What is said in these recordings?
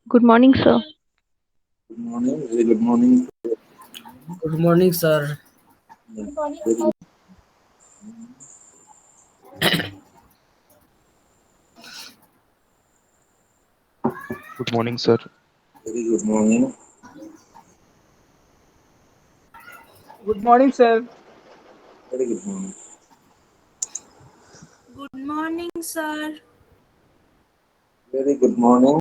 Good morning, sir. Good morning, very good morning. Good morning, sir. Yeah, very, Good morning, sir. very good morning. Good morning, sir. Very good morning. Good morning, sir. Very good morning.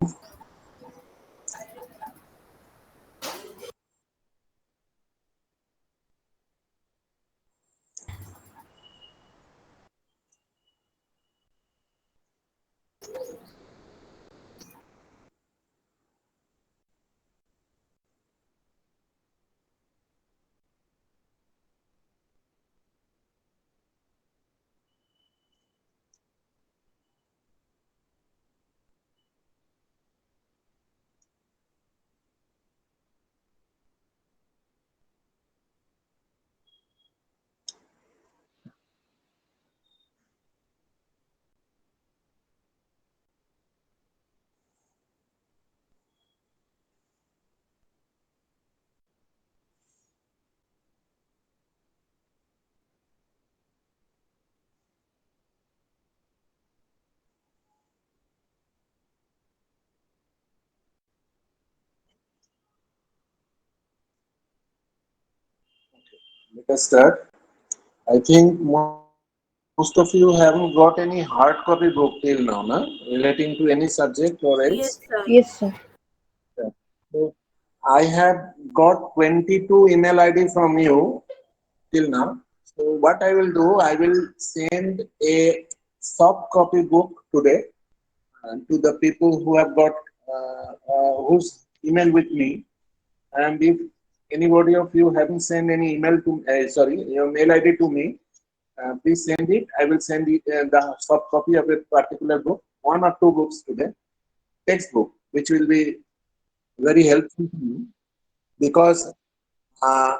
Let us start. I think most of you haven't got any hard copy book till now, na? Relating to any subject or else. Yes, sir. Yes, sir. Yeah. So I have got 22 email ID from you till now. So what I will do, I will send a soft copy book today to the people who have got whose email with me. And if anybody of you haven't sent any email to, sorry, your mail ID to me, please send it. I will send it the soft copy of a particular book, one or two books today, textbook, which will be very helpful to you because uh,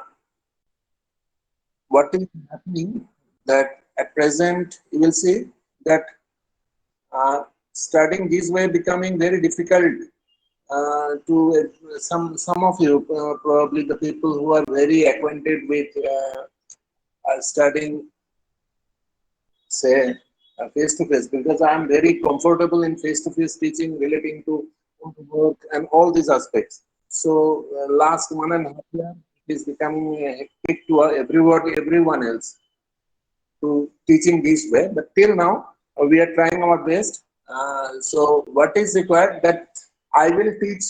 what is happening that at present you will see that studying this way becoming very difficult to some of you, probably the people who are very acquainted with studying, say, face to face, because I am very comfortable in face to face teaching relating to work and all these aspects. So, last 1.5 years, it is becoming hectic to everyone else to teaching this way. But till now, we are trying our best. So, what is required that I will teach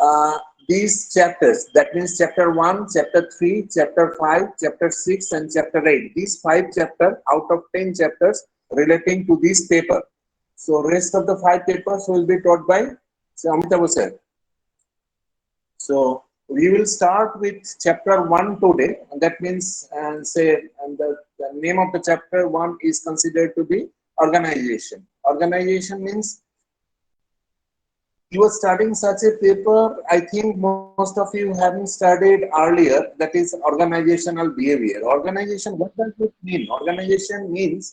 uh, these chapters. That means chapter 1, chapter 3, chapter 5, chapter 6, and chapter 8. These 5 chapters out of 10 chapters relating to this paper. So rest of the 5 papers will be taught by Amitabh sir. So we will start with chapter 1 today. And that means, say, and the name of the chapter 1 is considered to be organization. Organization means you are studying such a paper. I think most of you haven't studied earlier. That is organizational behavior. Organization, what does it mean? Organization means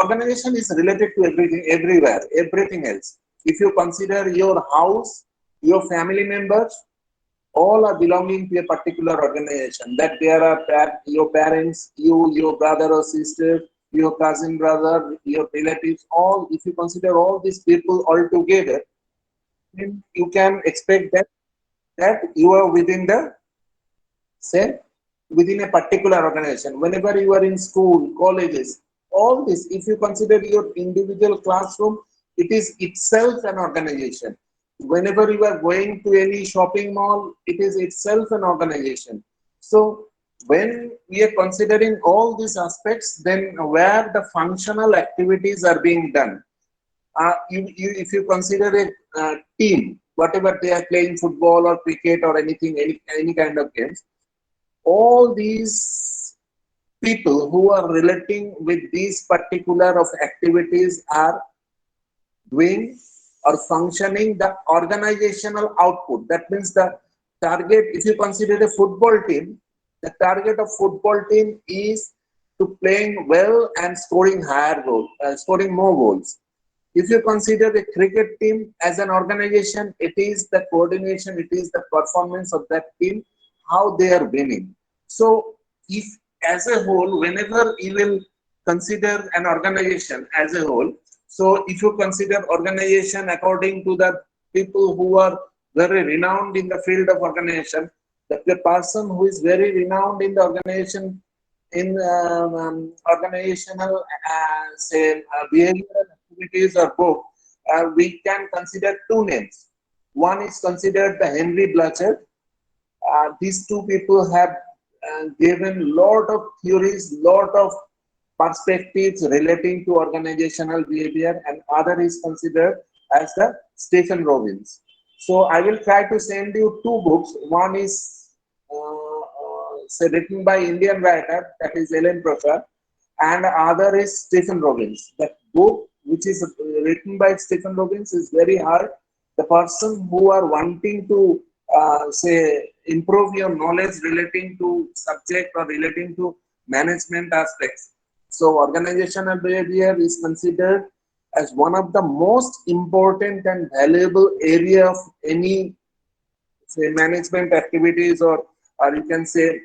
organization is related to everything, everywhere, everything else. If you consider your house, your family members, all are belonging to a particular organization. That there are your parents, your brother or sister, your cousin brother, your relatives, all. If you consider all these people all together, then you can expect that you are within the say within a particular organization. Whenever you are in school, colleges, all this, if you consider your individual classroom, it is itself an organization. Whenever you are going to any shopping mall, it is itself an organization. So when we are considering all these aspects, then where the functional activities are being done, if you consider a team, whatever they are playing football or cricket or anything, any kind of games, all these people who are relating with these particular of activities are doing or functioning the organizational output. That means the target, if you consider a football team, the target of football team is to playing well and scoring higher goal, scoring more goals. If you consider a cricket team as an organization, it is the coordination, it is the performance of that team, how they are winning. So, if as a whole, whenever you will consider an organization as a whole, so if you consider organization according to the people who are very renowned in the field of organization, the person who is very renowned in the organization in organizational say behavioral activities or book, we can consider two names. One is considered the Henry Blanchard. These two people have given lot of theories, lot of perspectives relating to organizational behavior, and other is considered as the Stephen Robbins. So I will try to send you two books. One is written by Indian writer, that is Ellen Professor, and other is Stephen Robbins. That book, which is written by Stephen Robbins, is very hard. The person who are wanting to improve your knowledge relating to subject or relating to management aspects. So organizational behavior is considered as one of the most important and valuable area of any say management activities, or you can say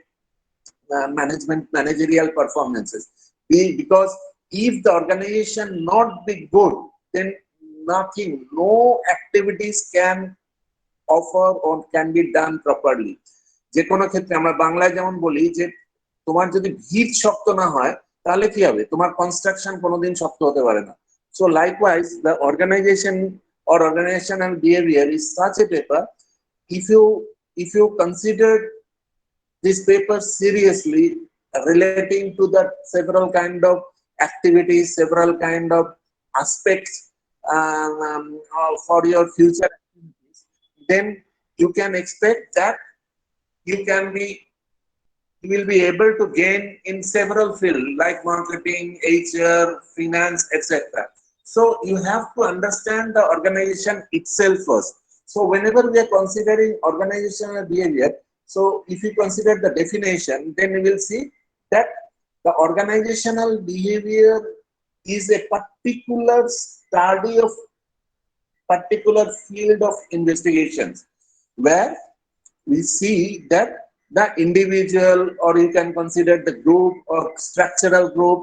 managerial performances. Because if the organization not be good, then nothing, no activities can offer or can be done properly. যে কোনো ক্ষেত্রে আমরা বাংলায় যেমন বলি যে তোমার যদি ভিত শক্ত না হয় তাহলে কি হবে, তোমার কনস্ট্রাকশন কোনোদিন শক্ত হতে পারে না. So likewise, the organization or organizational behavior is such a paper. If you consider this paper seriously, relating to the several kind of activities, several kind of aspects for your future activities, then you can expect that you can be you will be able to gain in several fields like marketing, HR, finance, etc. So you have to understand the organization itself first. So whenever we are considering organizational behavior, so if you consider the definition, then you will see that the organizational behavior is a particular study of particular field of investigations where we see that the individual, or you can consider the group or structural group,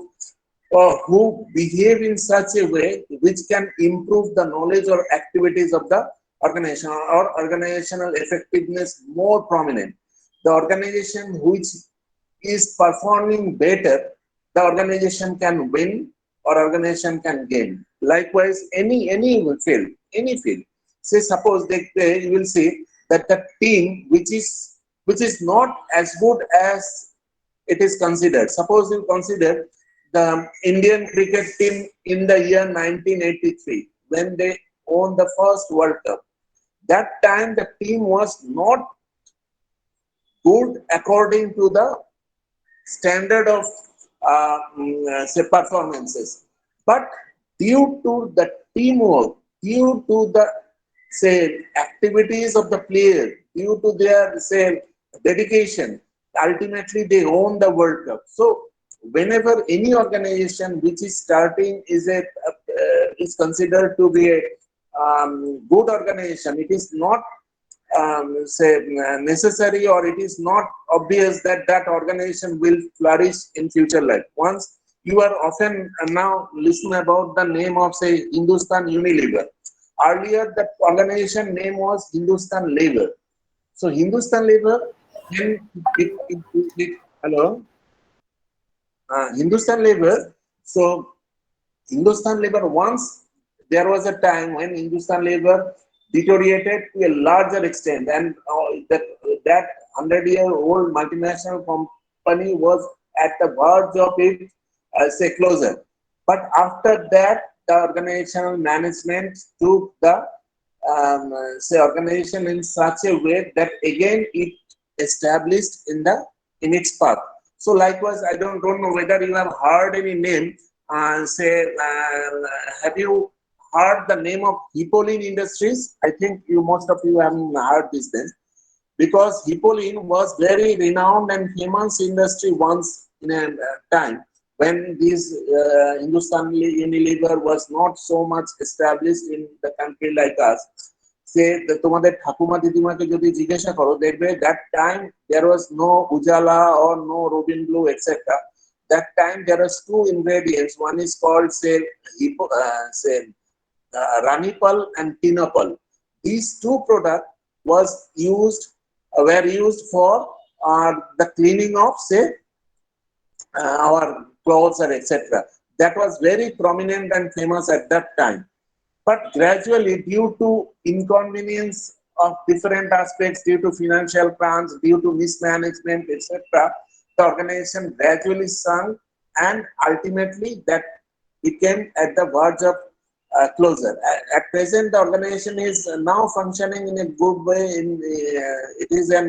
or who behave in such a way which can improve the knowledge or activities of the organization or organizational effectiveness more prominent. The organization which is performing better, the organization can win or organization can gain. Likewise, any field. Say suppose you will see that the team which is not as good as it is considered. Suppose you consider the Indian cricket team in the year 1983 when they won the first World Cup. That time the team was not good according to the standard of say performances, but due to the teamwork, due to the say activities of the player, due to their say dedication, ultimately they own the World Cup. So whenever any organization which is starting is considered to be a good organization, it is not say necessary, or it is not obvious that that organization will flourish in future life. Once you are often now listen about the name of say Hindustan Unilever. Earlier that organization name was Hindustan Lever. So Hindustan Lever, then hello, Hindustan Lever. So Hindustan Lever, once there was a time when Hindustan Lever deteriorated to a larger extent, and that 100-year-old multinational company was at the verge of its say closure. But after that, the organizational management took the say organization in such a way that again it established in its path. So likewise, I don't know whether you have heard any name. Have you heard the name of Hippolyne Industries? I think most of you haven't heard this then, because Hippolyne was very renowned and famous industry once in a time. when this Hindustan Unilever was not so much established in the country like us, say তোমাদের ঠাকুমা দিদিমাকে যদি জিজ্ঞাসা করো দেখবে that time there was no Ujala or no Robin Blue etc. That time there was two ingredients. One is called say Ranipal and Tinapal. These two products was used were used for the cleaning of say our clothes and etc. That was very prominent and famous at that time. But gradually, due to inconvenience of different aspects, due to financial crunch, due to mismanagement, etc., the organization gradually sunk, and ultimately that became at the verge of closure. At present, the organization is now functioning in a good way. It is an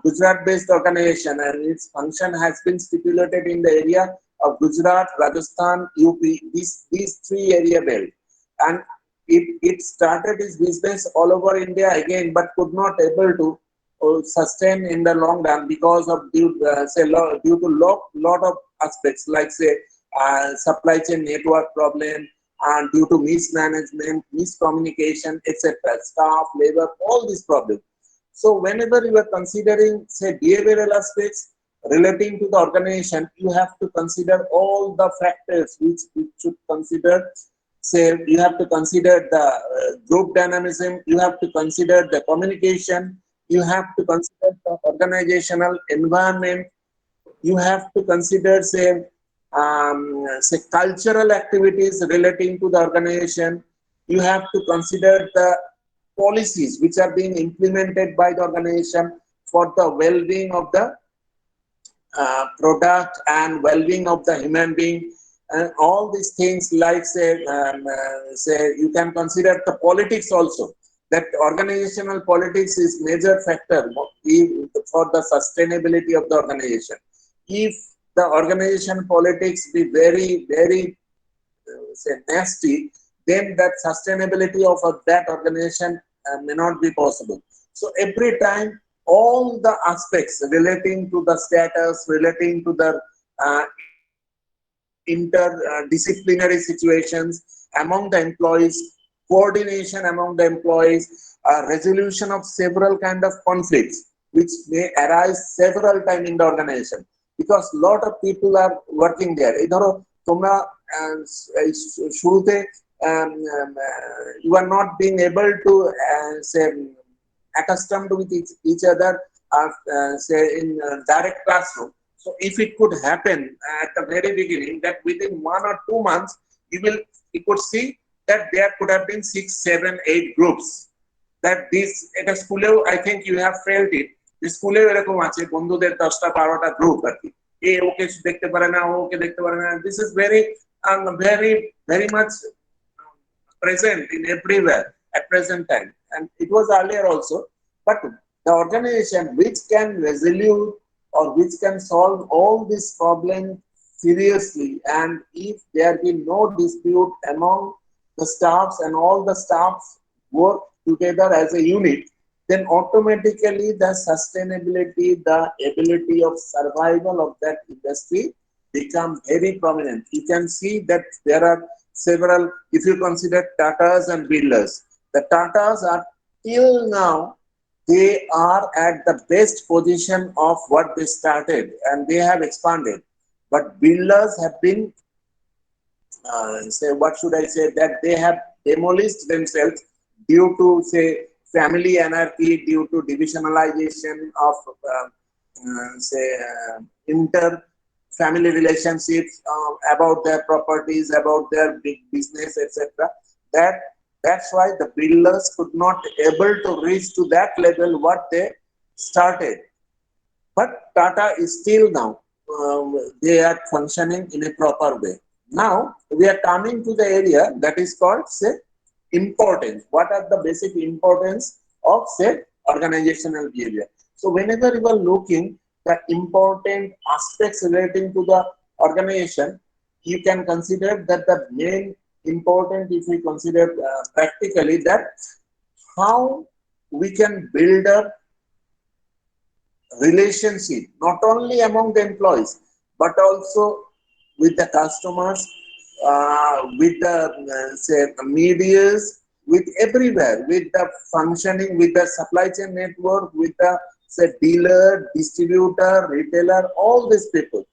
Gujarat-based organization, and its function has been stipulated in the area of Gujarat, Rajasthan, UP. These three area belt, and it started its business all over India again, but could not able to sustain in the long run because of due to lot of aspects like say supply chain network problem and due to mismanagement, miscommunication, etc. Staff, labor, all these problems. So whenever you are considering say behavioral aspects relating to the organization, you have to consider all the factors which you should consider. Say you have to consider the group dynamism, you have to consider the communication, you have to consider the organizational environment, you have to consider say cultural activities relating to the organization, you have to consider the policies which are being implemented by the organization for the well-being of the product and well-being of the human being, and all these things like say you can consider the politics also. That organizational politics is major factor for the sustainability of the organization. If the organization politics be very say nasty, then that sustainability of that organization may not be possible. So every time, all the aspects relating to the status, relating to the interdisciplinary situations among the employees, coordination among the employees, resolution of several kind of conflicts which may arise several times in the organization because lot of people are working there. এই ধরো তোমরা শুরুতে you are not being able to say accustomed with each other say in direct classroom. So if it could happen at the very beginning that within 1 or 2 months you could see that there could have been 6, 7, 8 groups. That this at a school I think you have felt it. স্কুলেও এরকম আছে বন্ধুদের 10টা 12টা group আর কি এ ওকে দেখতে পারে না ও ওকে দেখতে পারে না this is very much present in everywhere at present time, and it was earlier also. But the organization which can resolve or which can solve all these problems seriously, and if there be no dispute among the staffs and all the staffs work together as a unit, then automatically the sustainability, the ability of survival of that industry become very prominent. You can see that there are several, if you consider Tatas and Birlas, the Tatas are till now, they are at the best position of what they started and they have expanded. But Birlas have been, say, what should I say, that they have demolished themselves due to, say, family anarchy, due to divisionalization of, say, inter family relationships about their properties, about their big business, etc. That's why the builders could not able to reach to that level what they started. But Tata is still now they are functioning in a proper way. Now we are coming to the area that is called say importance. What are the basic importance of say organizational behavior? So whenever you are looking the important aspects relating to the organization, you can consider that the main important, if we consider practically, that how we can build up relationship not only among the employees but also with the customers, with the say medias, with everywhere, with the functioning, with the supply chain network, with the say dealer, distributor, retailer, all these people.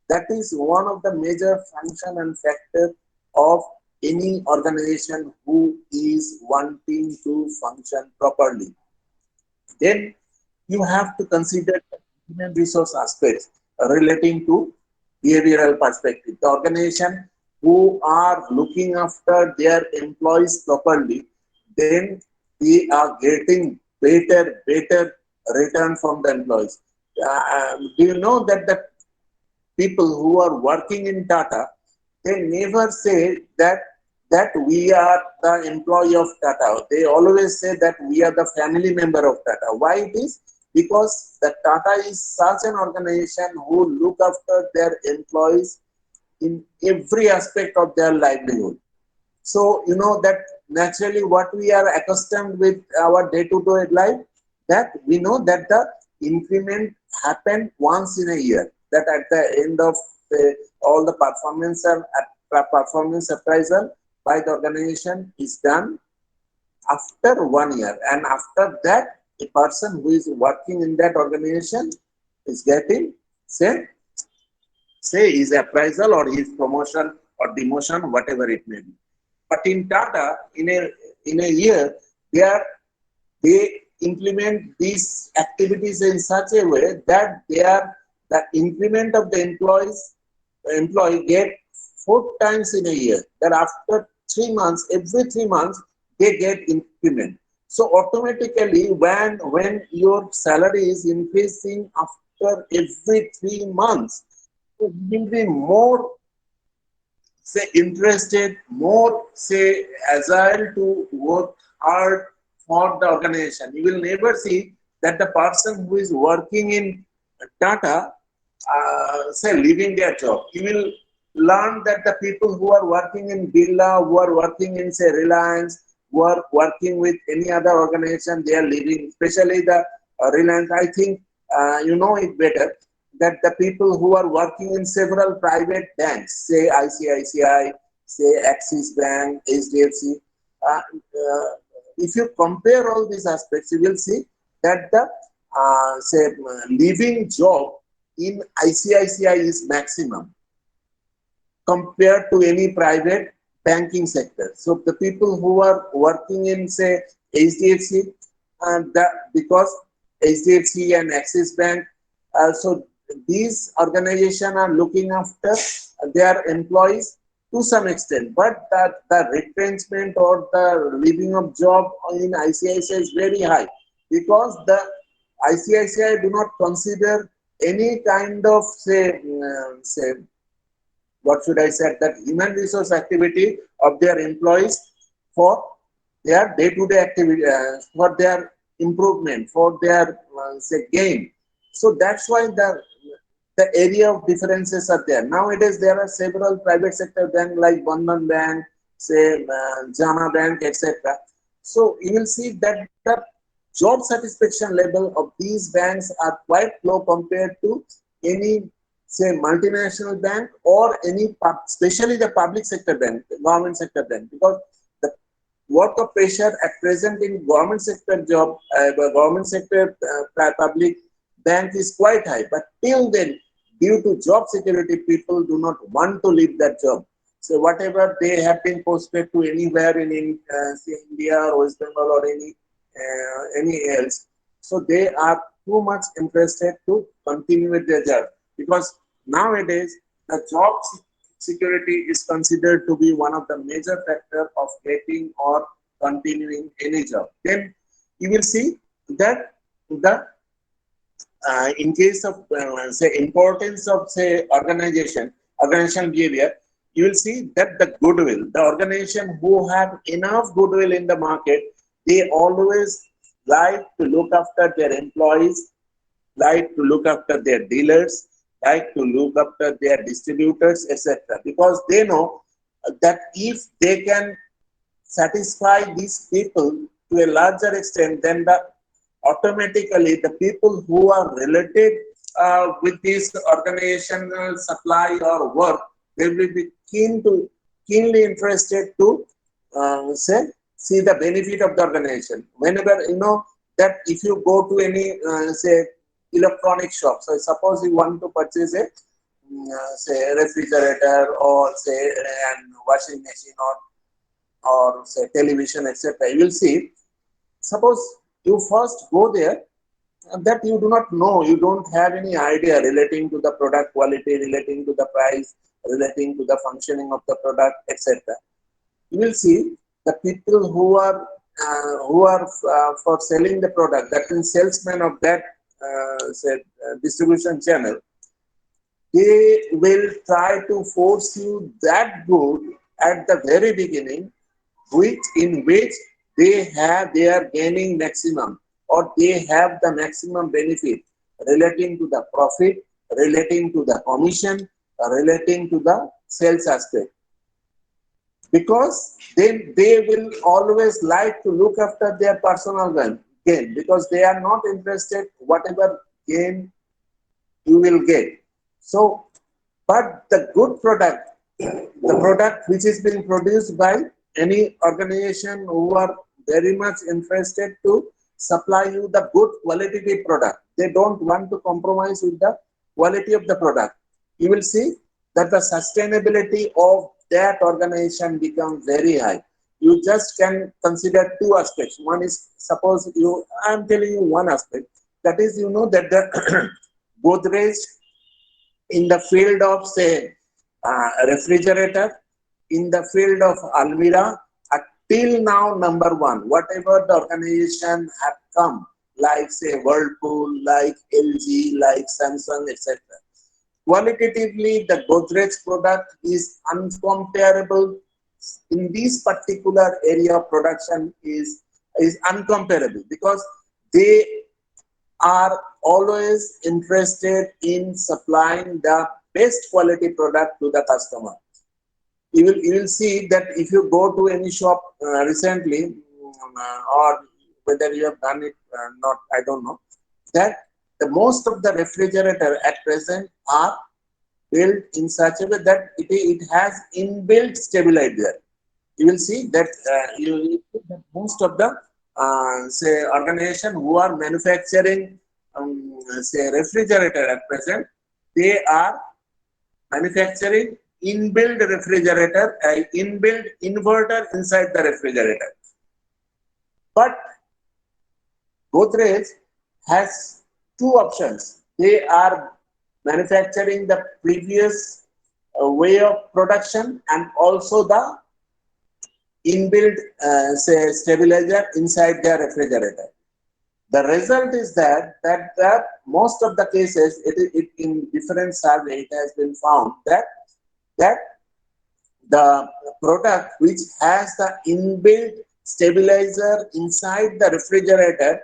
That is one of the major function and factor of any organization who is wanting to function properly. Then you have to consider the human resource aspects relating to behavioral perspective. The organization who are looking after their employees properly, then they are getting better return from the employees. Do you know that the people who are working in Tata, they never say that we are the employee of Tata. They always say that we are the family member of Tata. Why it is? Because the Tata is such an organization who look after their employees in every aspect of their livelihood. So, you know that naturally what we are accustomed with our day-to-day life, that we know that the increment happen once in a year. That at the end of all the performance appraisal by the organization is done after 1 year, and after that, a person who is working in that organization is getting say his appraisal or his promotion or demotion, whatever it may be. But in Tata, in a year, they are they implement these activities in such a way that they are the increment of the employee get 4 times in a year. That after 3 months, every 3 months, they get increment. So automatically, when your salary is increasing after every 3 months, you will be more say interested, more say agile to work hard for the organization. You will never see that the person who is working in Tata, say leaving their job. You will learn that the people who are working in Birla, who are working in say Reliance, who are working with any other organization, they are leaving, especially the Reliance. I think you know it better that the people who are working in several private banks, say ICICI, say Axis Bank, HDFC, if you compare all these aspects, you will see that the say leaving job in ICICI is maximum compared to any private banking sector. So the people who are working in say HDFC, because HDFC and Axis Bank, so these organizations are looking after their employees to some extent, but that the retrenchment or the leaving of job in ICICI is very high because the ICICI do not consider any kind of say what should I say, that human resource activity of their employees for their day-to-day activity, for their improvement, for their say gain. So that's why the area of differences are there. Nowadays, there are several private sector banks like Bandhan Bank, say Jana Bank, etc. So you will see that the job satisfaction level of these banks are quite low compared to any say multinational bank or any especially the public sector bank, government sector bank, because the work of pressure at present in government sector job, government sector public bank is quite high. But till then, due to job security, people do not want to leave that job. So whatever they have been posted to anywhere in say India or West Bengal or any else, so they are too much interested to continue with their job because nowadays the job security is considered to be one of the major factor of getting or continuing any job. Then you will see that the in case of say importance of say organization behavior, you will see that the goodwill, the organization who have enough goodwill in the market, they always like to look after their employees, like to look after their dealers, like to look after their distributors, etc., because they know that if they can satisfy these people to a larger extent, then the automatically the people who are related with this organizational supply or work, they will be keenly interested to see the benefit of the organization. Whenever you know that if you go to any say electronic shop, so suppose you want to purchase a say refrigerator or say an washing machine or say television, etc. You will see. Suppose you first go there that you do not know, you don't have any idea relating to the product quality, relating to the price, relating to the functioning of the product, etc. You will see the people who are for selling the product, that means salesmen of that distribution channel, they will try to force you that good at the very beginning, which they are gaining maximum, or they have the maximum benefit relating to the profit, relating to the commission, relating to the sales aspect, because they will always like to look after their personal gain, because they are not interested whatever gain you will get. So, but the good product, the product which is being produced by any organization who are very much interested to supply you the good qualitative product, they don't want to compromise with the quality of the product. You will see that the sustainability of that organization becomes very high. You just can consider two aspects. One is, suppose you, I am telling you one aspect, that is, you know that the Godrej in the field of say refrigerator, in the field of almira, till now number one, whatever the organization have come, like say Whirlpool, like LG, like Samsung, etc. Qualitatively, the Godrej product is uncomparable. In this particular area of production is uncomparable, because they are always interested in supplying the best quality product to the customer. You will see that if you go to any shop recently, or whether you have done it not, I don't know, that the most of the refrigerator at present are built in such a way that it has inbuilt stabilizer. You will see that most of the say organization who are manufacturing say refrigerator at present, they are manufacturing inbuilt refrigerator, inbuilt inverter inside the refrigerator. But Godrej has two options. They are manufacturing the previous way of production and also the inbuilt say stabilizer inside the refrigerator. The result is that most of the cases, it in different survey, it has been found that the product which has the inbuilt stabilizer inside the refrigerator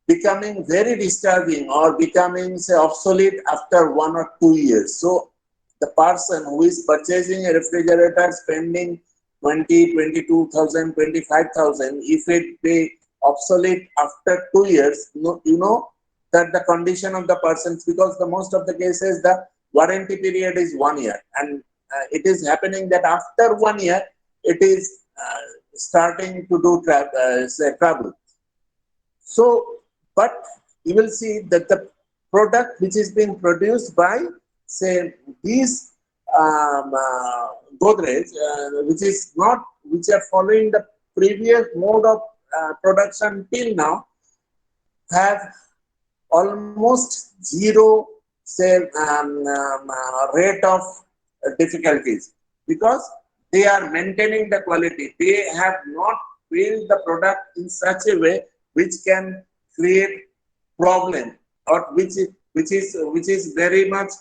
becoming very disturbing or becoming say obsolete after 1 or 2 years. So the person who is purchasing a refrigerator spending 20, 22,000, 25,000, if it be obsolete after 2 years, you know that the condition of the persons, because the most of the cases the warranty period is 1 year, and it is happening that after 1 year it is starting to do say trouble. So, but you will see that the product which is being produced by, say, these Godrej, which are following the previous mode of production till now, have almost zero, say, rate of difficulties, because they are maintaining the quality. They have not built the product in such a way which can create problem, or which is very much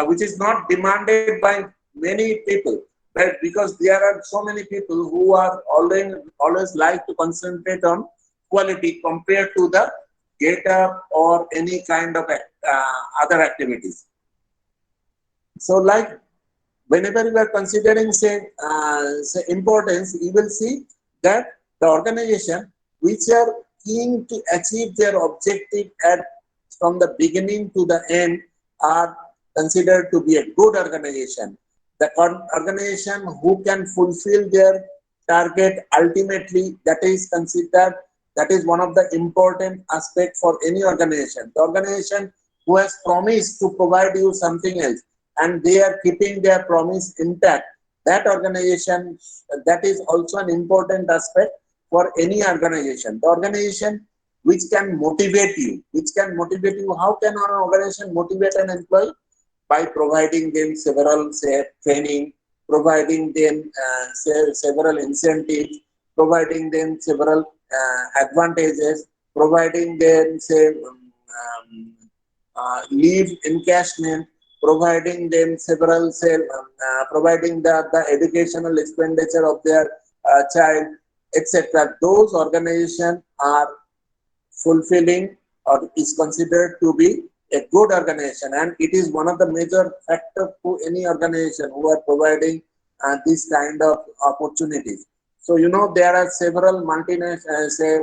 which is not demanded by many people, right? Because there are so many people who are always like to concentrate on quality compared to the get up or any kind of other activities. So, like whenever you are considering say importance, you will see that the organization which are keen to achieve their objective at from the beginning to the end are considered to be a good organization. The organization who can fulfill their target ultimately, that is considered, that is one of the important aspect for any organization. The organization who has promised to provide you something else and they are keeping their promise intact, that organization, that is also an important aspect for any organization. The organization which can motivate you, how can an organization motivate an employee? By providing them several, say, training, providing them several incentives, providing them several advantages, providing them, say, leave encashment, providing them several, say, providing the educational expenditure of their child, etc. Those organizations are fulfilling or is considered to be a good organization, and it is one of the major factors to any organization who are providing this kind of opportunities. So there are several multinational, say,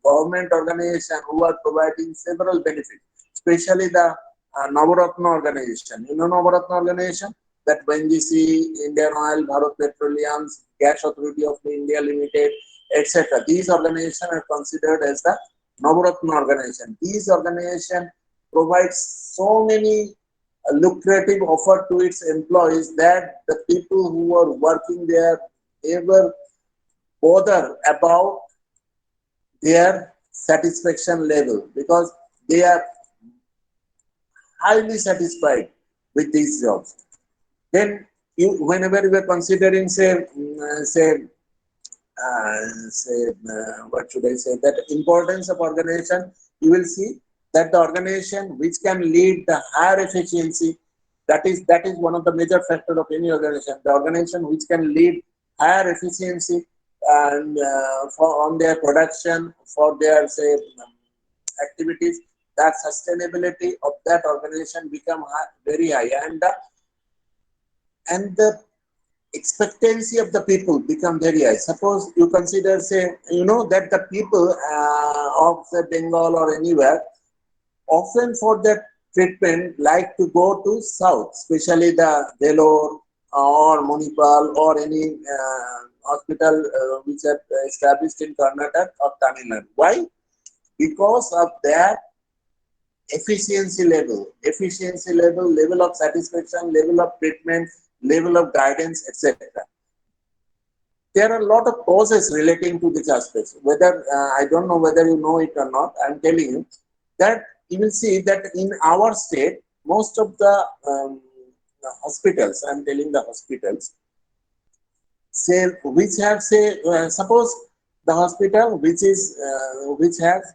government organizations who are providing several benefits, especially the Navaratna organization. Navaratna organization, that NGC, Indian Oil, Bharat Petroleum, Gas Authority of India Limited, etc. These organizations are considered as the Navaratna organization. These organizations provide so many lucrative offer to its employees that the people who are working there never bother about their satisfaction level, because they are highly satisfied with these jobs. Then whenever you are considering, what should I say, that importance of organization, you will see that the organization which can lead the higher efficiency, that is one of the major factors of any organization. The organization which can lead higher efficiency and for on their production, for their, say, activities, that sustainability of that organization become very high, and the expectancy of the people become very high. Suppose you consider, say, that the people of the Bengal or anywhere, often for that treatment, like to go to south, especially the Vellore or Manipal or any hospital which are established in Karnataka or Tamil Nadu. Why? Because of their level of satisfaction, level of treatment, level of guidance, etc. There are a lot of causes relating to these aspects. Whether I don't know whether you know it or not, I'm telling you that you will see that in our state, most of the hospitals, I'm telling the hospitals, say, which have, say, suppose the hospital which has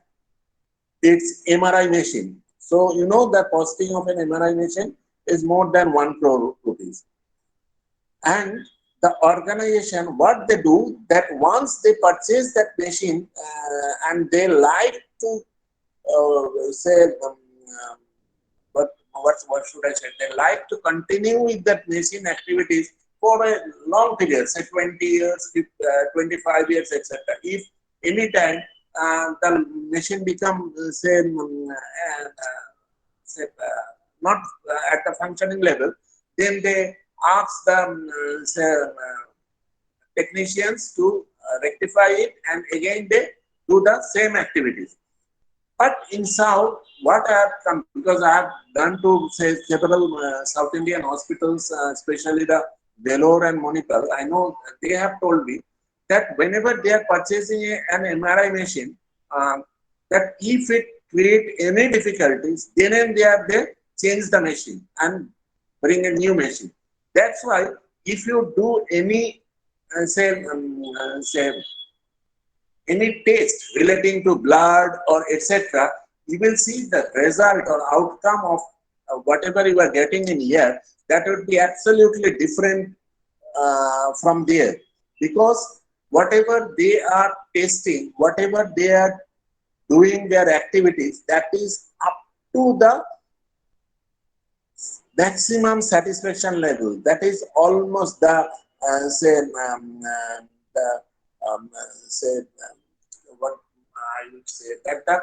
its MRI machine. So the costing of an MRI machine is more than 1 crore rupees. And the organization, what they do, that once they purchase that machine and they like to say, what should I say? They like to continue with that machine activities for a long period, say 20 years, 25 years, etc. If any time the machine become, say, not at the functioning level, then they ask the technicians to rectify it, and again they do the same activities. But in South, what I have come, because I have done to, say, several South Indian hospitals, especially the Vellore and Manipal, I know they have told me that whenever they are purchasing an MRI machine, that if it create any difficulties, then and there they change the machine and bring a new machine. That's why if you do any, say, any test relating to blood or etc., you will see the result or outcome of whatever you are getting in here, that would be absolutely different from there, because whatever they are testing, whatever they are doing their activities, that is up to the maximum satisfaction level. That is almost the say the say what I would say, that the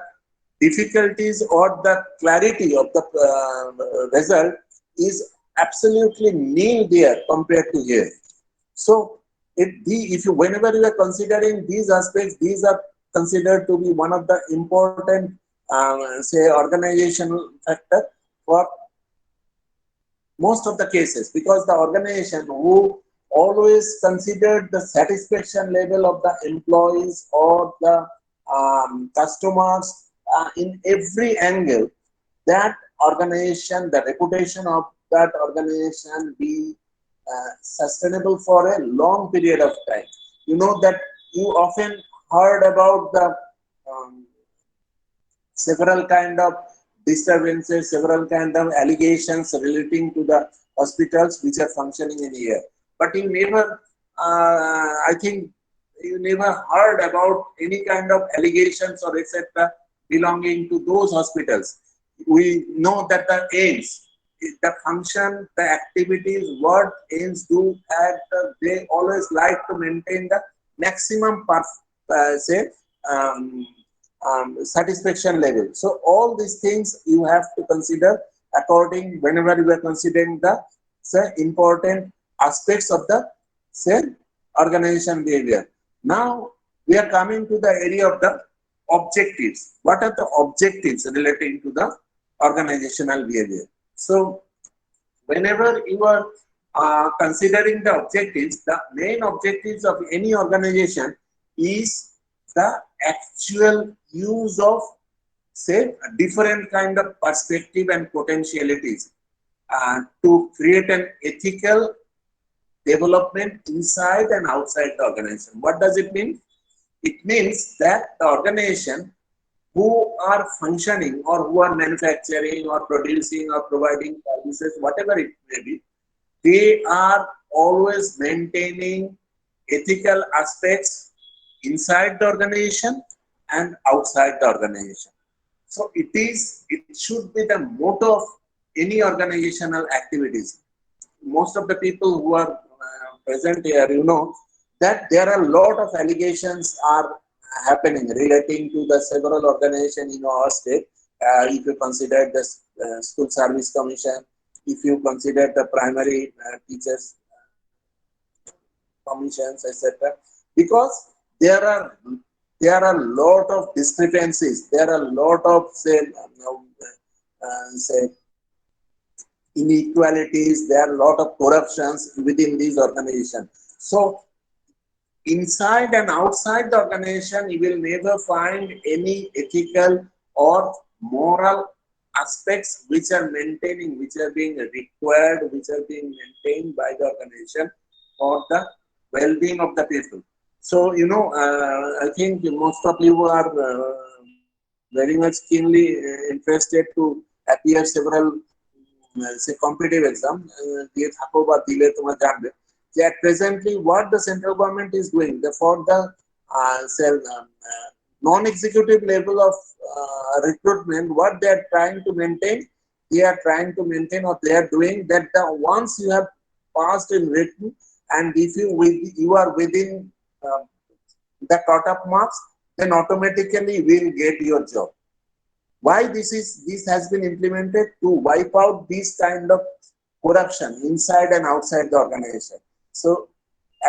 difficulties or the clarity of the result is absolutely nil there compared to here. So if you whenever you are considering these aspects, these are considered to be one of the important say organizational factor for most of the cases, because the organization who always considered the satisfaction level of the employees or the customers in every angle, that organization, the reputation of that organization be sustainable for a long period of time. You know that you often heard about the um, several kind of disturbances, several kind of allegations relating to the hospitals which are functioning in here. But you never, I think, you never heard about any kind of allegations or etc. belonging to those hospitals. We know that the aims, the function, the activities, what aims do, and they always like to maintain the maximum, say, um, satisfaction level. So all these things you have to consider according whenever you are considering the say important aspects of the say organization behavior. Now we are coming to the area of the objectives. What are the objectives relating to the organizational behavior? So whenever you are considering the objectives, the main objectives of any organization is the actual use of say different kind of perspective and potentialities to create an ethical development inside and outside the organization. What does it mean? It means that the organization who are functioning or who are manufacturing or producing or providing services, whatever it may be, they are always maintaining ethical aspects inside the organization and outside the organization. So it should be the motto of any organizational activities. Most of the people who are present here, you know that there are a lot of allegations are happening relating to the several organizations in our state. If you consider the school service commission, if you consider the primary teachers commissions, etc. Because there are there are a lot of discrepancies. There are a lot of say inequalities. There are a lot of corruptions within these organizations. So inside and outside the organization, you will never find any ethical or moral aspects which are maintaining, which are being required, which are being maintained by the organization for the well-being of the people. So, I think most of you are very much keenly interested to appear several say competitive exam দিয়ে থাকো বা দিলে তোমরা জানবে যে at presently what the central government is doing for the say, non-executive level of recruitment, what they are trying to maintain, they are trying to maintain or they are doing that the once you have passed in written and if you are within uh, the cut-off marks, then automatically will get your job. Why this has been implemented? To wipe out this kind of corruption inside and outside the organization. So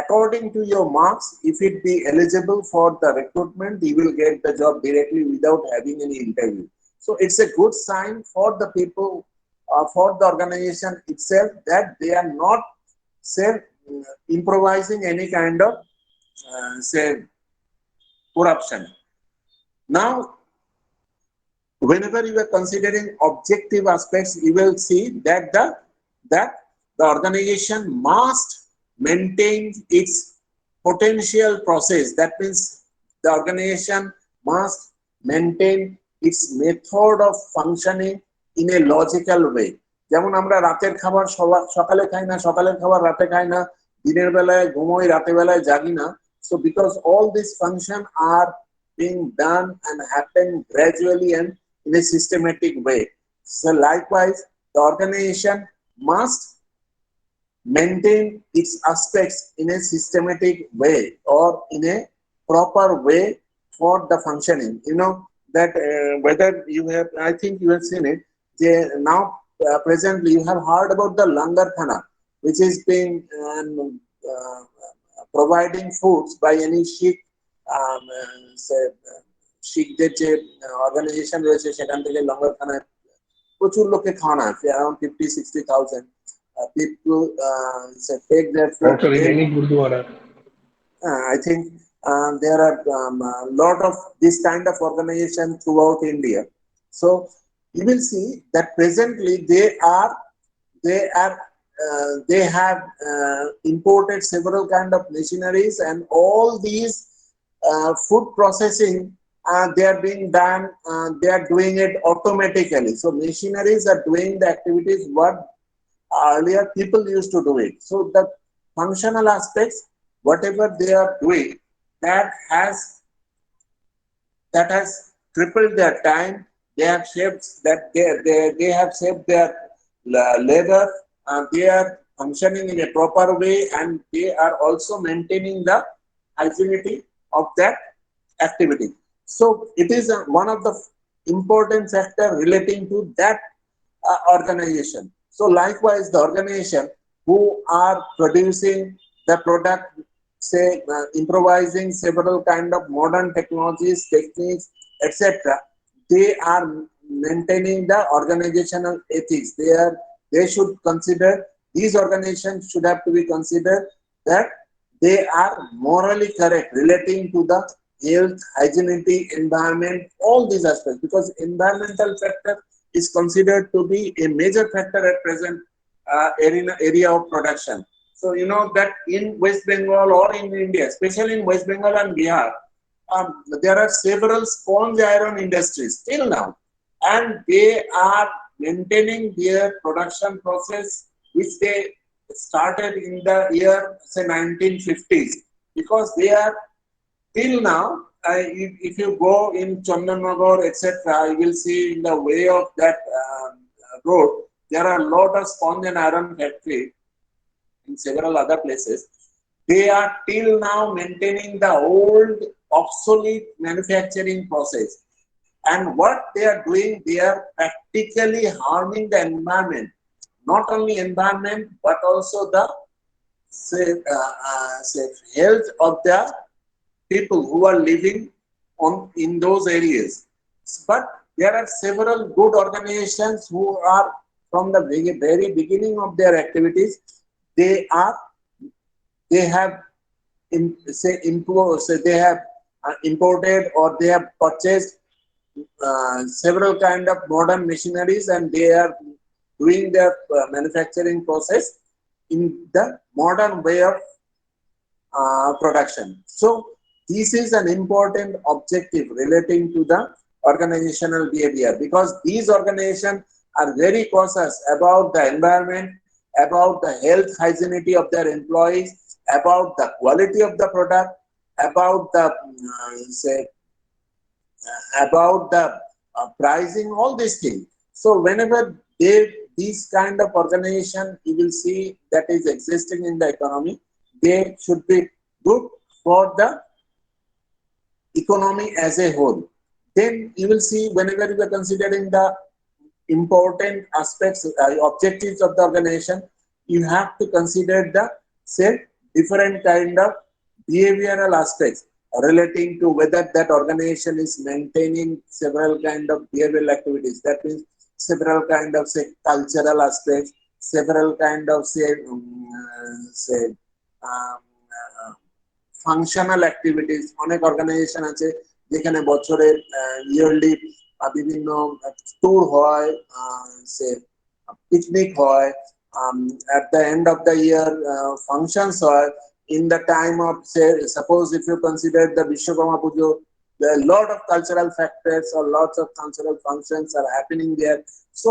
according to your marks, if it be eligible for the recruitment, you will get the job directly without having any interview. So it's a good sign for the people, for the organization itself, that they are not say improvising any kind of say corruption. Now whenever you are considering objective aspects, you will see that the organization must maintain its potential process. That means the organization must maintain its method of functioning in a logical way. যেমন আমরা রাতের খাবার সকালে খাই না, সকালের খাবার রাতে খাই না, দিনের বেলায় ঘুমোই, রাতের বেলায় জাগি না. So because all these functions are being done and happen gradually and in a systematic way. So likewise, the organization must maintain its aspects in a systematic way or in a proper way for the functioning. You know that whether you have, I think you have seen it, now presently you have heard about the langar khana, which is being providing foods by any Sikh say, শিখদের যে organisation রয়েছে সেখান থেকে লঙ্গর খানায় প্রচুর লোককে খাওয়ানো হয় around 50-60,000 people take their food. Actually, in any Gurdwara. I think there are a lot of this kind of organization throughout India. So you will see that presently they have imported several kind of machineries, and all these food processing they are being done. They are doing it automatically. So machineries are doing the activities what earlier people used to do it. So the functional aspects, whatever they are doing, that has tripled their time. They have saved that they have saved their labor. They are functioning in a proper way, and they are also maintaining the hygienity of that activity. So it is one of the important factor relating to that organization. So likewise, the organization who are producing the product, say improvising several kind of modern technologies, techniques, etc., they are maintaining the organizational ethics. They should consider, these organizations should have to be considered that they are morally correct relating to the health, hygienity, environment, all these aspects, because environmental factor is considered to be a major factor at present area of production. So you know that in West Bengal or in India, especially in West Bengal and Bihar, there are several sponge iron industries still now, and they are maintaining their production process, which they started in the year say 1950s, because they are till now. If you go in Chandanagar, etc., you will see in the way of that road, there are a lot of sponge and iron factory in several other places. They are till now maintaining the old obsolete manufacturing process. And what they are doing, they are practically harming the environment. Not only environment, but also the say, health of the people who are living on in those areas. But there are several good organizations who are from the very beginning of their activities. They are they have they have imported or they have purchased several kind of modern machineries, and they are doing their manufacturing process in the modern way of production. So this is an important objective relating to the organizational behavior, because these organizations are very cautious about the environment, about the health hygienity of their employees, about the quality of the product, about the say about the pricing, all these things. So whenever these kind of organization you will see that is existing in the economy, they should be good for the economy as a whole. Then you will see whenever you are considering the important aspects, objectives of the organization, you have to consider the say different kind of behavioral aspects relating to whether that organization is maintaining several kind of behavioral activities. That means several kind of say cultural aspects, several kind of say um, uh, functional activities. অনেক organisation আছে যেখানে বছরে yearly বিভিন্ন tour হয়, সে picnic হয়, at the end of the year functions হয়, in the time of say suppose if you consider the Vishwakarma Pujo, there are a lot of cultural factors or lots of cultural functions are happening there. So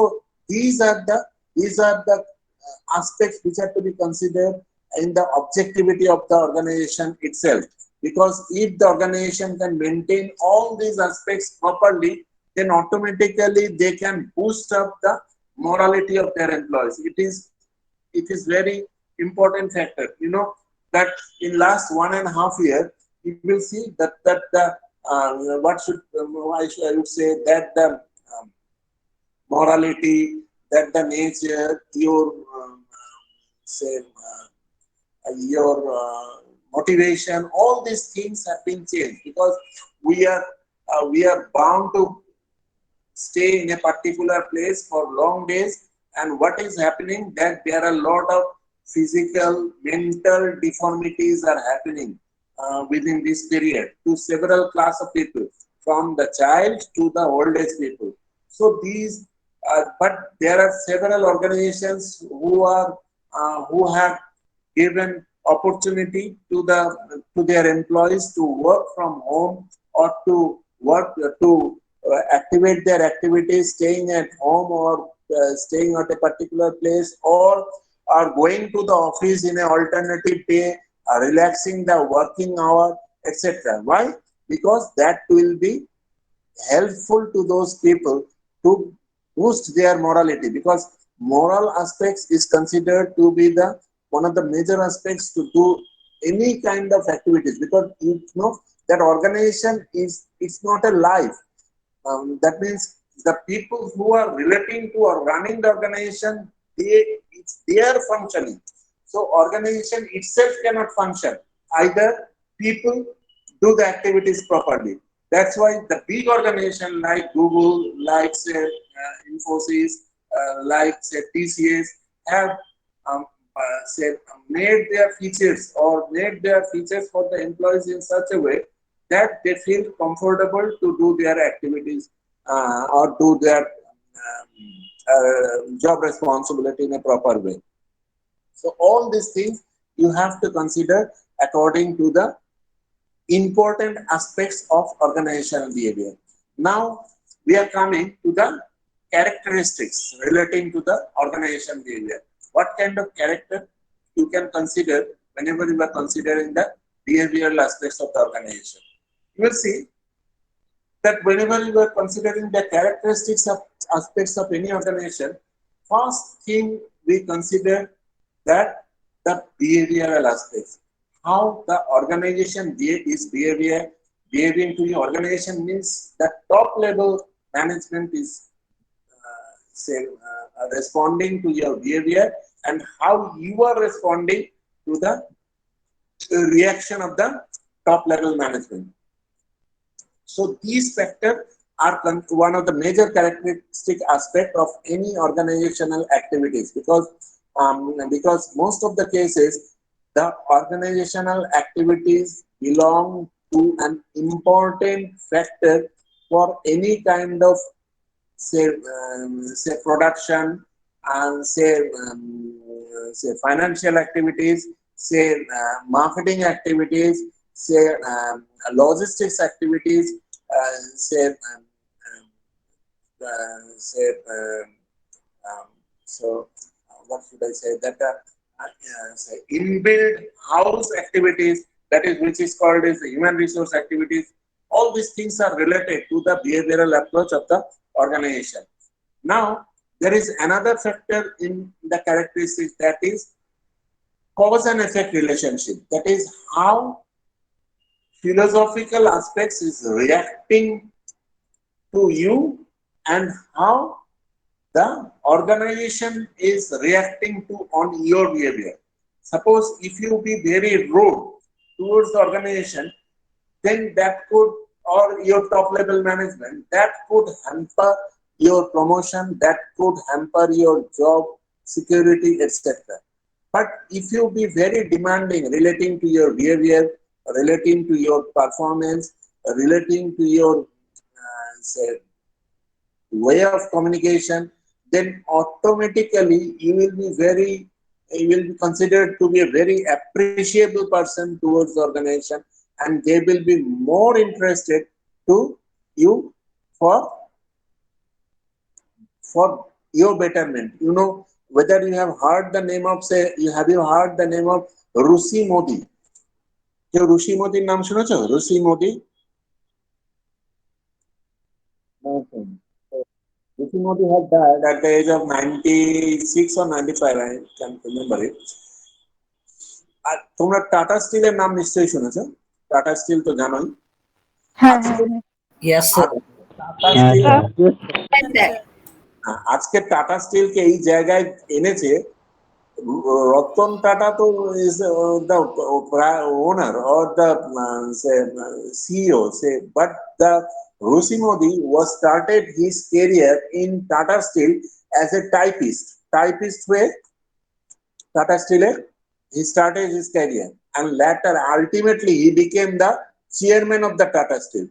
these are the aspects which have to be considered in the objectivity of the organization itself. Because if the organization can maintain all these aspects properly, then automatically they can boost up the morality of their employees. It is very important factor. You know that in last 1.5 years, you will see that the what should I would say that the morality, that the nature, your say your motivation, all these things have been changed because we are bound to stay in a particular place for long days, and what is happening that there are a lot of physical mental deformities are happening within this period to several class of people, from the child to the old age people. So these but there are several organizations who have given opportunity to their employees to work from home, or to work to activate their activities staying at home, or staying at a particular place, or are going to the office in an alternative day, relaxing the working hour, etc. Why? Because that will be helpful to those people to boost their morality, because moral aspects is considered to be the one of the major aspects to do any kind of activities, because you know that organization is it's not a life. That means the people who are relating to or running the organization, it's their functioning. So organization itself cannot function. Either people do the activities properly. That's why the big organization like Google, like say Infosys, like say TCS have say made their features or made their features for the employees in such a way that they feel comfortable to do their activities or do their job responsibility in a proper way. So all these things you have to consider according to the important aspects of organizational behavior. Now we are coming to the characteristics relating to the organization behavior. What kind of character you can consider whenever you are considering the behavioral aspects of the organization? You will see that whenever you are considering the characteristics of aspects of any organization, first thing we consider that the behavioral aspects, how the organization is behaving to your organization means the top level management is say responding to your behavior, and how you are responding to the reaction of the top level management. So these factors are one of the major characteristic aspect of any organizational activities, because most of the cases the organizational activities belong to an important factor for any kind of say production, and say financial activities, say marketing activities, say logistics activities, say say um, so what should I say that say inbuilt house activities, that is which is called as human resource activities. All these things are related to the behavioral approach of the organization. Now there is another factor in the characteristics, that is cause and effect relationship. That is how philosophical aspects is reacting to you, and how the organization is reacting to on your behavior. Suppose if you be very rude towards the organization, then that could, or your top level management, that could hamper your promotion, that could hamper your job security, etc. But if you be very demanding relating to your behavior, relating to your performance, relating to your say way of communication, then automatically you will be considered to be a very appreciable person towards the organization, and they will be more interested to you for for your betterment. You know, whether you have heard the name of, say, you have you heard the name of Rusi Modi? কেউ রুশি মোদির নাম শুনেছো? Rushi Modi? Okay. Rishi Modi had died at the age of 96 or 95, I can't remember it. আর তোমরা tata স্টিলের নাম নিশ্চয়ই শুনেছো, tata still তো জানোই। হ্যাঁ আজকে হ্যাঁ হ্যাঁ Yes, sir. টাটা হ্যাঁ স্টিল স্যার Yes, sir. আজকে টাটা স্টিলকে এই জায়গায় এনেছে Ratan Tata to is the owner or the say, CEO, say, but the Rusi Modi was started his career in Tata Steel as a typist. Typist way, Tata Steel, he started his career and later ultimately he became the chairman of the Tata Steel.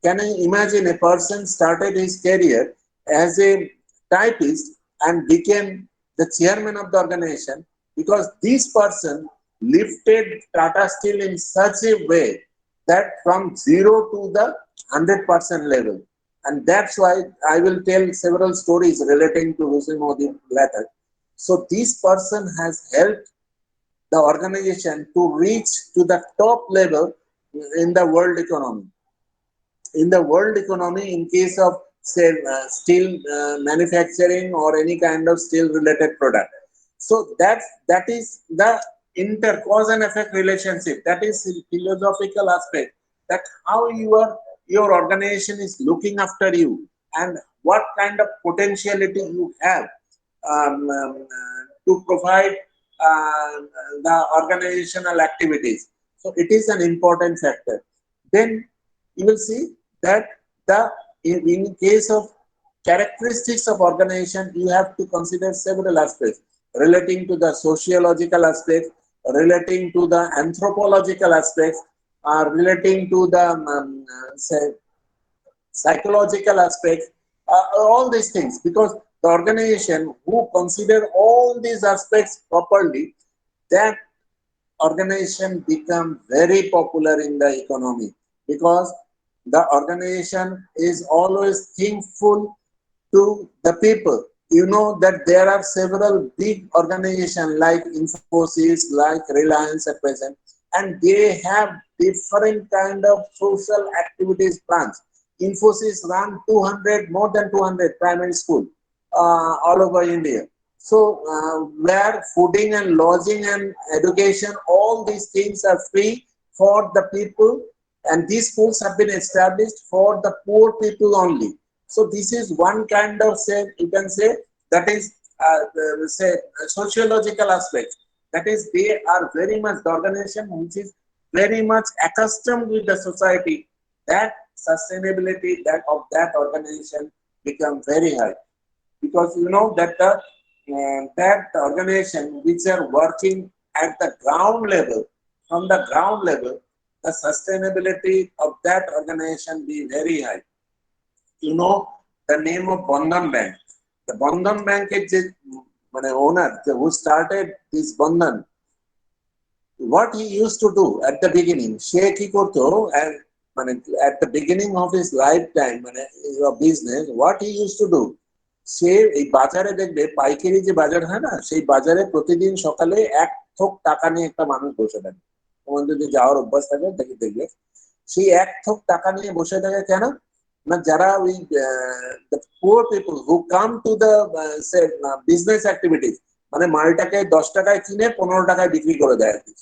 Can you imagine a person started his career as a typist and became the chairman of the organization because this person lifted Tata Steel in such a way that from zero to the 100% level. And that's why I will tell several stories relating to Rusi Modi later. So this person has helped the organization to reach to the top level in the world economy. In the world economy, in case of say steel manufacturing or any kind of steel related product. So that is the inter cause and effect relationship, that is philosophical aspect, that how your organization is looking after you and what kind of potentiality you have to provide the organizational activities. So it is an important factor. Then you will see that the in case of characteristics of organization, you have to consider several aspects relating to the sociological aspects, relating to the anthropological aspects, relating to the say psychological aspects, all these things, because the organization who consider all these aspects properly, that organization become very popular in the economy because the organization is always thankful to the people. You know that there are several big organizations like Infosys, like Reliance at present, and they have different kind of social activities plans. Infosys run 200, more than 200 primary school all over India. So where fooding and lodging and education, all these things are free for the people, and these schools have been established for the poor people only. So this is one kind of say you can say that is say sociological aspect. That is they are very much the organization which is very much accustomed with the society. That sustainability that of that organization become very high because you know that that organization which are working at the ground level, from the ground level, the sustainability of that organization be very high. You know the name of Bandhan Bank. The Bandhan Bank is the owner who started this Bandhan. What he used to do at the beginning, সে কি করতো and at the beginning of his lifetime business, what he used to do, সে এই বাজারে দেখবে পাইকারি যে বাজার হয় না, সেই বাজারে প্রতিদিন সকালে এক থোক টাকা নিয়ে একটা মানুষ বসে থাকে। তোমার যদি যাওয়ার অভ্যাস থাকে দেখে দেখবে সেই এক থোক টাকা নিয়ে বসে থাকে কেন না, যারা ওই poor people who come to the business activities, মানে মালটাকে 10 টাকায় কিনে 15 টাকায় বিক্রি করে দেয় আর কি।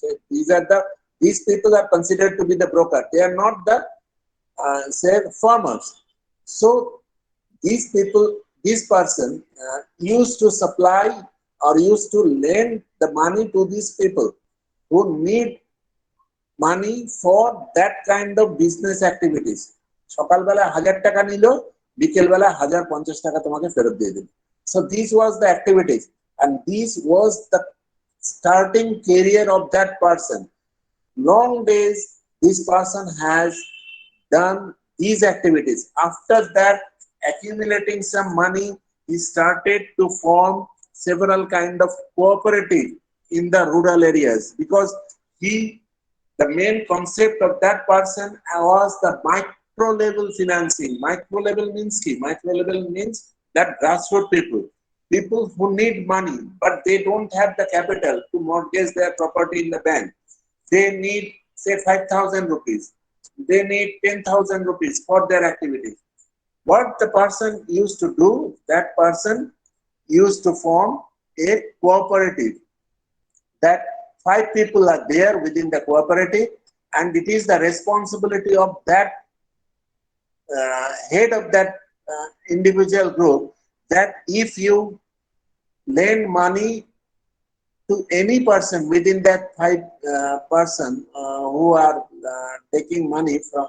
These people are considered to be the broker, they are not the say farmers. So these people, this person used to supply or used to lend the money to these people who need money for that kind of business activities. সকালবেলা 1000 টাকা নিল, বিকেলবেলা 1050 টাকা তোমাকে ফেরত দিয়ে দিল। So this was the activities and this was the starting career of that person. Long days this person has done these activities. After that, accumulating some money, he started to form several kind of cooperative in the rural areas because he, the main concept of that person was the micro level financing. Micro level means key. Micro level means that grassroots people, people who need money but they don't have the capital to mortgage their property in the bank. They need say 5,000 rupees. They need 10,000 rupees for their activities. What the person used to do, that person used to form a cooperative, that 5 people are there within the cooperative, and it is the responsibility of that head of that individual group that if you lend money to any person within that five person who are taking money from,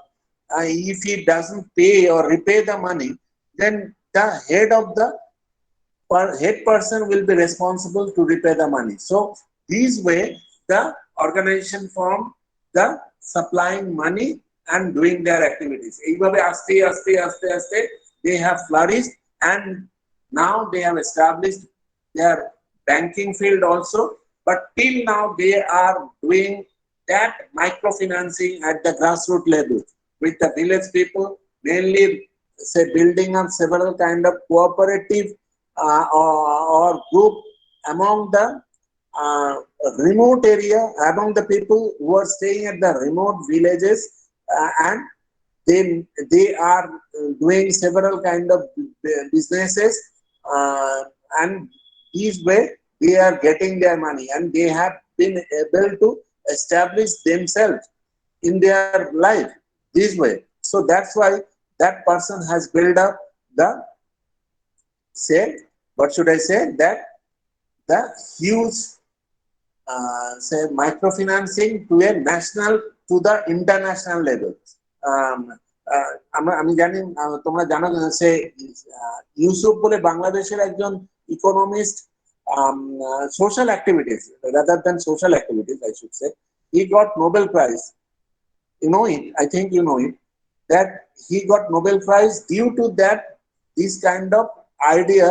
if he doesn't pay or repay the money, then the head of the head person will be responsible to repay the money. So this way, the organization form the supplying money and doing their activities. এইভাবে আস্তে আস্তে আস্তে আস্তে they have flourished, and now they have established their banking field also. But till now they are doing that microfinancing at the grassroots level with the village people, mainly say building up several kind of cooperative or group among the uh, remote area, among the people who are staying at the remote villages, and they are doing several kind of businesses, uh, and this way they are getting their money, and they have been able to establish themselves in their life this way. So that's why that person has built up the, say, what should I say, that the huge say microfinancing to a national, to the international level. um, আমি জানি তোমরা জানো সে ইউসুফ বলে বাংলাদেশের একজন economist, social activities rather than social activities I should say, he got Nobel Prize. You know it, I think you know it, that he got Nobel Prize due to that, this kind of idea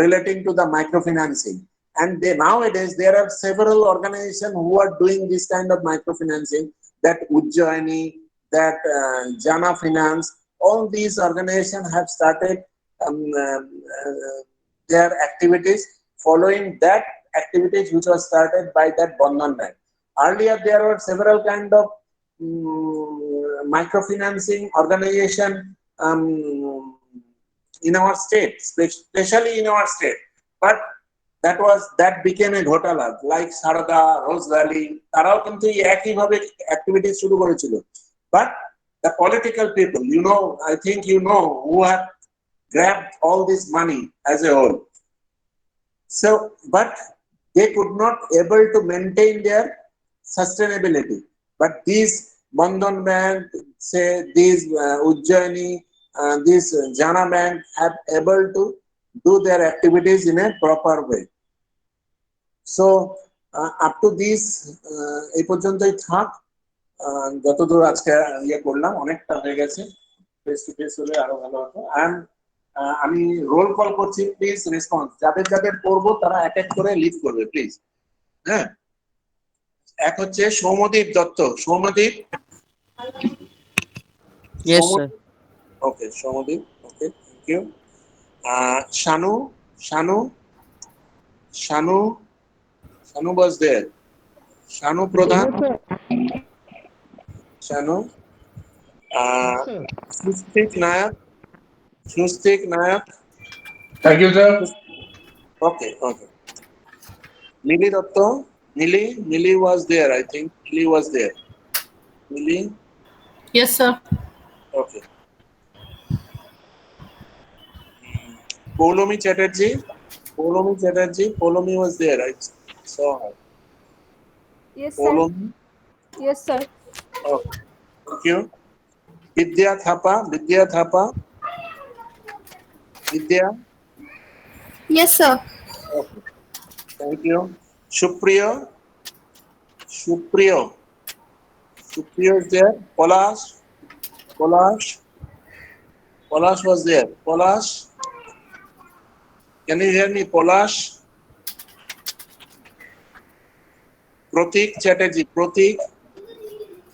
relating to the microfinancing. And they, nowadays there are several organizations who are doing this kind of microfinancing, that Ujjaini, that Jana Finance, all these organizations have started um, uh, uh, their activities following that activities which was started by that Bandhan Bank. Earlier there were several kind of microfinancing organization in our state, especially in our state. But that became a ঘোটালা, like Sarada, Rose Valley, তারাও কিন্তু একইভাবে activities শুরু করেছিল. But the political people, you know, I think you know, who have grabbed all this money as a whole. So, but they could not able to maintain their sustainability. But these Bandhan Bank, say these Ujjaini, these Jana Bank have able to do their activities in a proper way. So up to this এই পর্যন্তই থাক, যতদূর আজকে ইয়ে করলাম অনেকটা হয়ে গেছে, ফেস টু ফেস হলে আরো ভালো হতো। অ্যান্ড আমি রোল কল করছি, প্লিজ রেসপন্স, যাদের যাদের করবো তারা এক এক করে লিভ করবে প্লিজ। হ্যাঁ, এক হচ্ছে Soumyadip Dutta. Soumyadip, Yes, sir. Okay Soumyadip, okay, thank you. Shanu, Shanu, Shanu, Shanu was there. Shanu Pradhan, Shanu. সুস্তিক Naik, সুস্তিক Naik. Thank you, sir. Okay, okay. Milli Dutta, milli, milli was there, I think milli was there. Milli, Yes, sir. okay. Polomi Chatterjee, Polomi Chatterjee, Polomi was there, I saw her. Yes, sir. Polomi, Yes, sir. okay, thank you. Vidya Thapa, Vidya Thapa, Vidya, Yes, sir. okay, thank you. Supriya, Supriya, Supriya is there. Polash, Polash, Polash was there. Polash, can you hear me? Polash. Pratik Chatterjee, Pratik,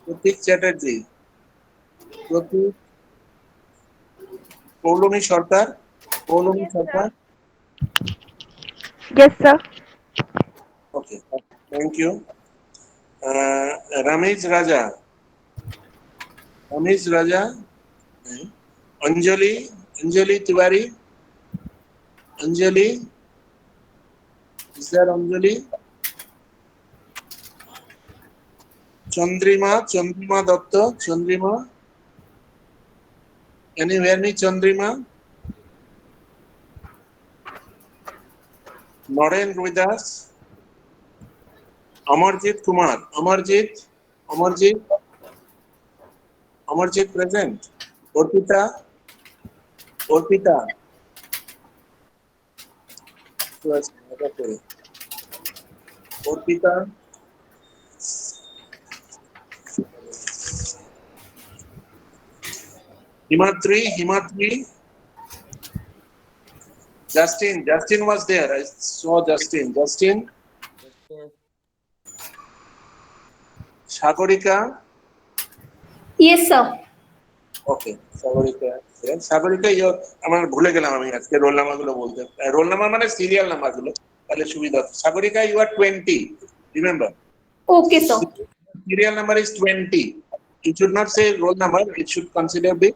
Pratik Chatterjee, Pratik, Polomi Sarkar, Polomi Yes, Sarkar, Yes, sir. okay, thank you. Ramesh Raja, Ramesh Raja, Anjali, Anjali Tiwari, Anjali, is there Anjali? Chandrima, Chandrima Datta, Chandrima, can you hear me, Chandrima? Noren with us. Amarjit Kumar. Amarjit present. Orpita. Orpita. Himatri. Justin was there. I saw Justin. Sagarika. Yes, sir. Okay, Sagarika আমার ভুলে গেলাম আমি আজকে role number গুলো বলতে roll number মানে serial number গুলো তাহলে সুবিধা হতো Sagarika you are 20 remember Okay, sir. serial number is 20 it should not say roll number it should consider the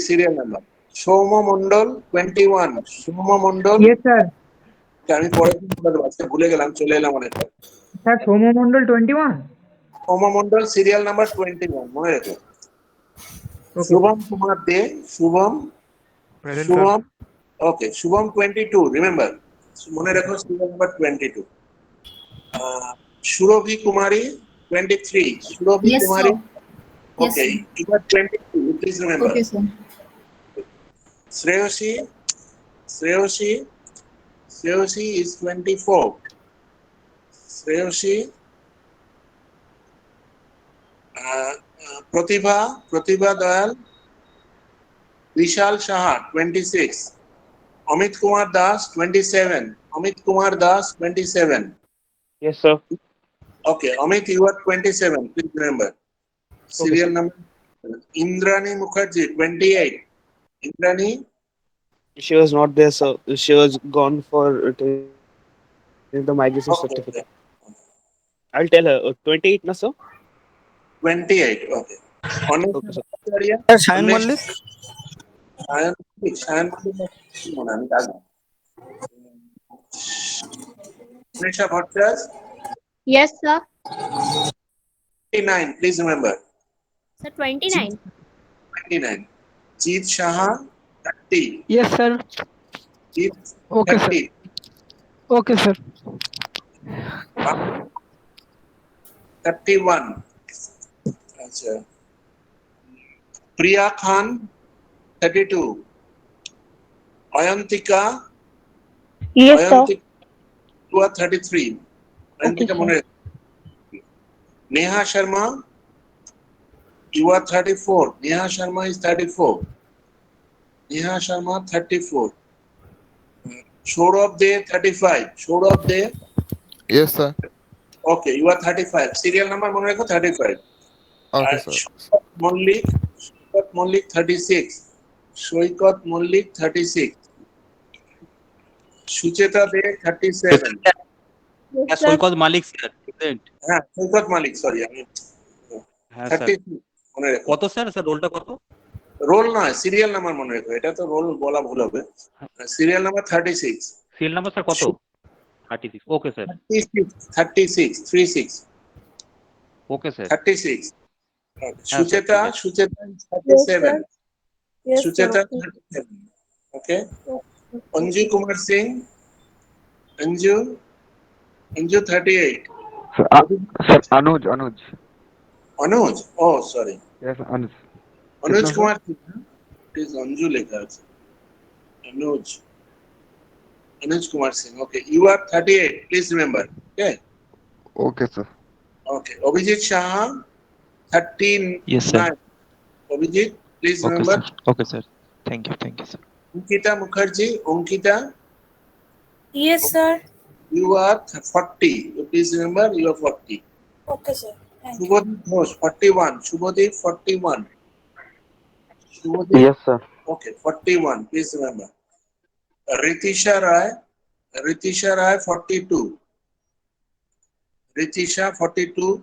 serial number Soumya Mondal 21 Soumya Mondal Yes, sir. আমি পরে আজকে ভুলে গেলাম চলে এলাম অনেকটা Sir, Somo Mondal 21. Soumya Mondal serial number 21 মনে রেখো Okay. Shubham Kumar they Shubham Present, Shubham, okay, Shubham 22, remember, mone rakho serial number 22. Surabhi Kumari 23, Surabhi Yes, Kumari, sir. Yes, okay, sir. you are 22, please remember. Okay, sir. Shreyoshi is 24. Shreyoshi, Pratibha Dayal, Vishal Shaha 26. Amit Kumar Das 27. Yes, sir. Okay, Amit, you are 27. Please remember. Serial sir. number. Indrani Mukherjee 28. Indrani. She was not there, sir. She was gone for the migration Okay. certificate. I'll tell her. 28, na, sir? 28. Okay. Okay, sir. Shayan Malik. Shayan Nisha Bhattacharya Yes, sir. 29. Please remember. Sir, 29. 29. Jeet Shaha 30. Yes, sir. Jeet Okay, 30. sir. Okay, sir. 31. Achha. Priya Khan 32. Ayantika. Yes, sir. You are 33. Ayantika sir. Mone. Neha Sharma. You are 34. Neha Sharma is 34. Neha Sharma 34. Saurabh De 35. Saurabh De. Yes, sir. Okay, you are 35. Serial number mone rakho 35. Okay, sir. Shoikat Mollik 36. Shoikat Mollik 36. Sucheta De 37. Yes, sir. Saikat Malik sir present হ্যাঁ সৈকত মালিক sorry আমি হ্যাঁ sir 36 মনে রেখো কত sir sir রোলটা কত role নয় serial number মনে রেখো এটা তো রোল বলা ভুল হবে serial number 36 serial number sir কত 36 ওকে স্যার 36 ওকে স্যার 36 হ্যাঁ, Sucheta sir, Sucheta Yes, sir. 37 Yes, Sucheta sir. 37 okay Anju Kumar Singh Anju 38 Sir, Anuj. Anuj oh sorry Yes, Anuj. Anuj कितना, कुमार सिंह it is अंजू लिखा है Anuj Kumar Singh okay you are 38 please remember okay Okay, sir. okay Abhijit Shah 39 Yes, sir. Abhijit please Okay, remember sir. Okay, sir. Thank you, sir. Ankita Mukherjee Ankita Yes, sir. you are 40 you please remember you are 40 Okay, sir. Thank you. Shubhodip Ghosh 41 Shubhodip 41 Shubhodip Yes, sir. okay 41 please remember Ritisha Rai 42 Ritisha 42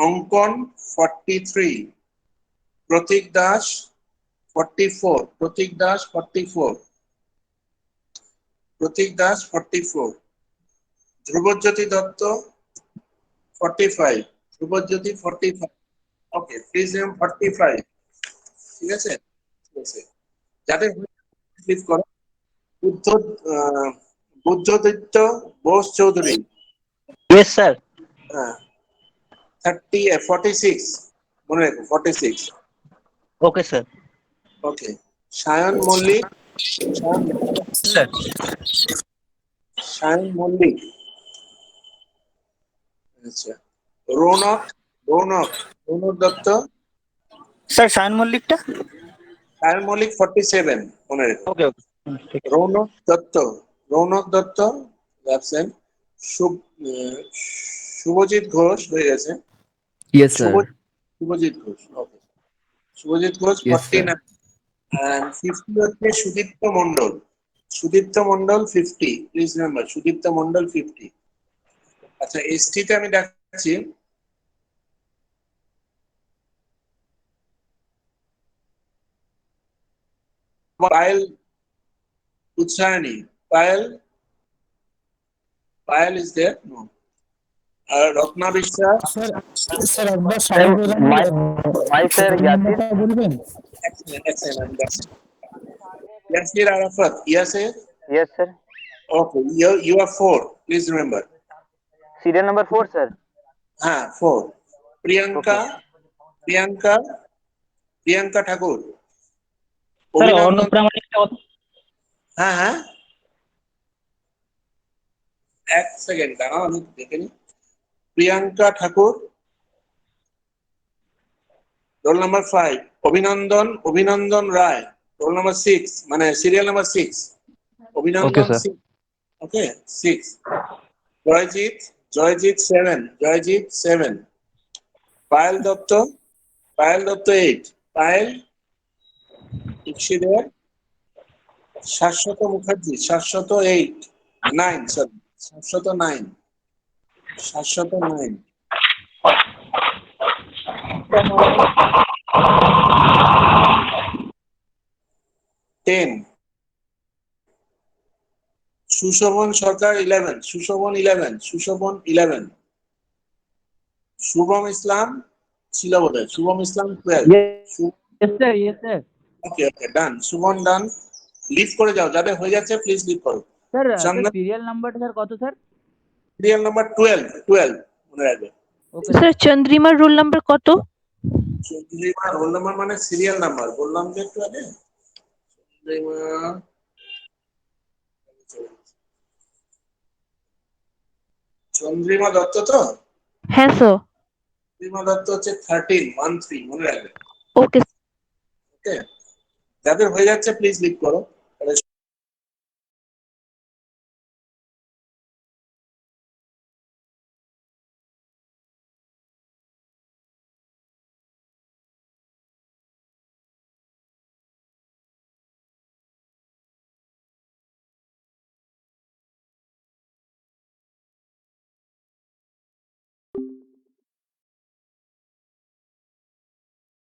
Ankon 43 Pratik Das 44 Pratik Das 44 Dhrubajyoti Datta 45 Dhrubajyoti 45 okay please name 45 ঠিক আছে যাদের click করো বুদ্ধদত্ত Bose Chowdhury. Yes, sir. হ্যাঁ 46 মনে রাখো 46। Okay, sir. ওকে Sayan Mallick Sir. Sayan Mallick. আচ্ছা Rounak Rounak Rounak Dutta Sir, Shayan Malik ta? Sayan Mallick 47 মনে রেখো। Okay, okay. Raunak Dutta Raunak Dutta absent. Shubhajit Ghosh হয়ে গেছে। Yes, sir. Subhajit Ghosh okay Subhajit Ghosh Yes, sir. 49 and 50 হচ্ছে সুদীপ্ত মণ্ডল। Sudipta Mondal 50 please remember Sudipta Mondal 50। আচ্ছা এসটি তে আমি দেখাচ্ছি Payel Utsayani Payel Payel is there no আর রত্না বিশ্বাস স্যার একবার সাইন My sir, Yasir. বলবেন? excellent Yasir Arafat Yasir Yes, sir. okay you are 4 please remember Serial number 4, sir. 4 Priyanka Priyanka Priyanka Thakur Sir, অভিনন্দন Arnab Pramanik ta কত? হ্যাঁ এক সেকেন্ড দাঁড়াও আমি দেখে নিই। প্রিয়াঙ্কা ঠাকুর রোল নাম্বার 5 অভিনন্দন রায় রোল নাম্বার 6 মানে সিরিয়াল নাম্বার 6 অভিনন্দন sir. 6 ওকে 6 জয়জিৎ 7 পায়েল দত্ত 8 পায়েল ইকশিদের শাশ্বত মুখার্জি 709 10 সুশোভন সরকার 11 শুভম ইসলাম ছিল বোধহয় শুভম ইসলাম 12 Yes, sir. Yes, sir. ওকে ডান সুমন ডান লিভ করে যাও যাদের হয়ে যাচ্ছে প্লিজ লিভ করো। Sir, চন্দন serial number sir কত sir? সিরিয়াল নাম্বার 12 মনে রাখবে। Okay. স্যার চন্দ্রিমার রোল নাম্বার কত? চন্দ্রিমা রোল নাম্বার মানে সিরিয়াল নাম্বার বললাম যে একটু আগে চন্দ্রিমা দত্ত তো হ্যাঁ স্যার। চন্দ্রিমা দত্ত হচ্ছে 13 মনে রাখবে। ওকে ওকে যাদের হয়ে যাচ্ছে প্লিজ লিভ করো।